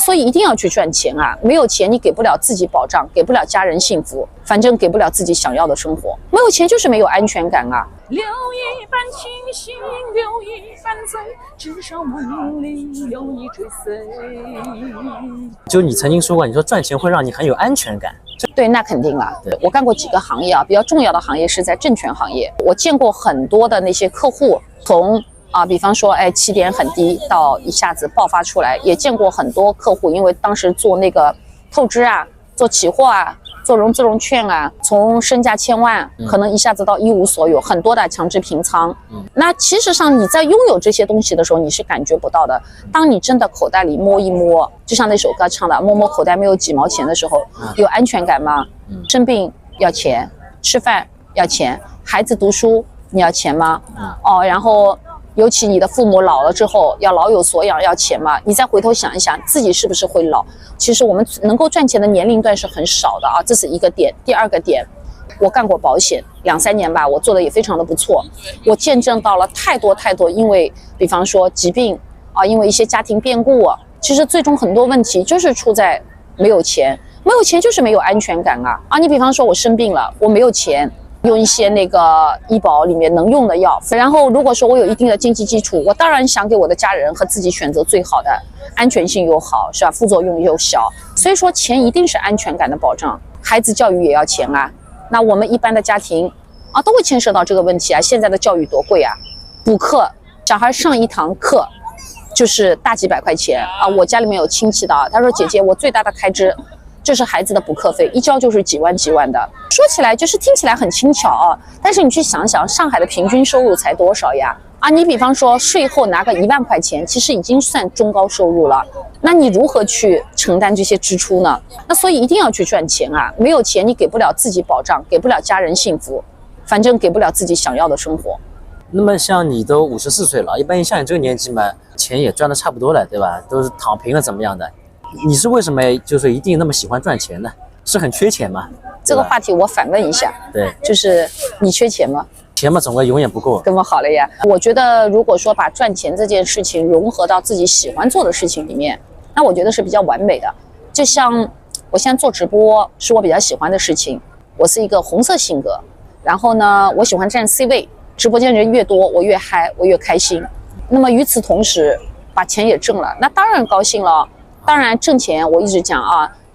所以一定要去赚钱啊！没有钱，你给不了自己保障，给不了家人幸福，反正给不了自己想要的生活。没有钱就是没有安全感啊！留一半清醒，留一半醉，至少梦里有你追随。就你曾经说过，你说赚钱会让你很有安全感。对，那肯定了。我干过几个行业啊，比较重要的行业是在证券行业。我见过很多的那些客户，从比方说，起点很低到一下子爆发出来，也见过很多客户，因为当时做那个透支啊，做期货啊，做融资融券啊，从身价1000万，可能一下子到一无所有，很多的强制平仓。那其实上你在拥有这些东西的时候，你是感觉不到的。当你真的口袋里摸一摸，就像那首歌唱的，摸摸口袋没有几毛钱的时候，有安全感吗？生病要钱，吃饭要钱，孩子读书你要钱吗？然后尤其你的父母老了之后要老有所养，要钱吗？你再回头想一想，自己是不是会老？其实我们能够赚钱的年龄段是很少的啊，这是一个点。第二个点，我干过保险2、3年吧，我做的也非常的不错。我见证到了太多，因为比方说疾病因为一些家庭变故其实最终很多问题就是出在没有钱，没有钱就是没有安全感啊！你比方说我生病了，我没有钱。用一些那个医保里面能用的药，然后如果说我有一定的经济基础，我当然想给我的家人和自己选择最好的，安全性又好，是吧？副作用又小，所以说钱一定是安全感的保障。孩子教育也要钱啊，那我们一般的家庭都会牵涉到这个问题啊。现在的教育多贵啊，补课，小孩上一堂课就是大几百块钱啊。我家里面有亲戚的，他说姐姐，我最大的开支就是孩子的补课费，一交就是几万的。说起来就是听起来很轻巧但是你去想想，上海的平均收入才多少呀？你比方说税后拿个1万块钱，其实已经算中高收入了。那你如何去承担这些支出呢？那所以一定要去赚钱啊！没有钱，你给不了自己保障，给不了家人幸福，反正给不了自己想要的生活。那么像你都54岁了，一般像你这个年纪嘛，钱也赚得差不多了，对吧？都是躺平了怎么样的？你是为什么就是一定那么喜欢赚钱呢？是很缺钱吗？这个话题我反问一下，对，就是你缺钱吗？钱嘛，总归永远不够。这么好了呀！我觉得如果说把赚钱这件事情融合到自己喜欢做的事情里面，那我觉得是比较完美的。就像我现在做直播是我比较喜欢的事情，我是一个红色性格，然后呢，我喜欢占 C 位，直播间人越多，我越嗨，我越开心。那么与此同时，把钱也挣了，那当然高兴了。当然挣钱，我一直讲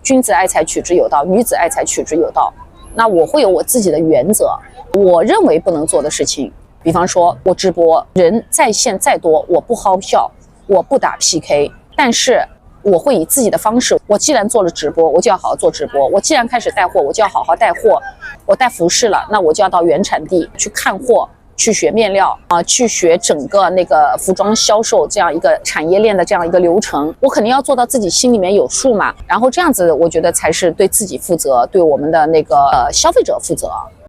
君子爱财，取之有道；女子爱财，取之有道。那我会有我自己的原则，我认为不能做的事情，比方说我直播，人在线再多，我不薅票，我不打 PK， 但是我会以自己的方式。我既然做了直播，我就要好好做直播；我既然开始带货，我就要好好带货。我带服饰了，那我就要到原产地去看货。去学面料去学整个那个服装销售这样一个产业链的这样一个流程，我肯定要做到自己心里面有数嘛，然后这样子我觉得才是对自己负责，对我们的那个消费者负责。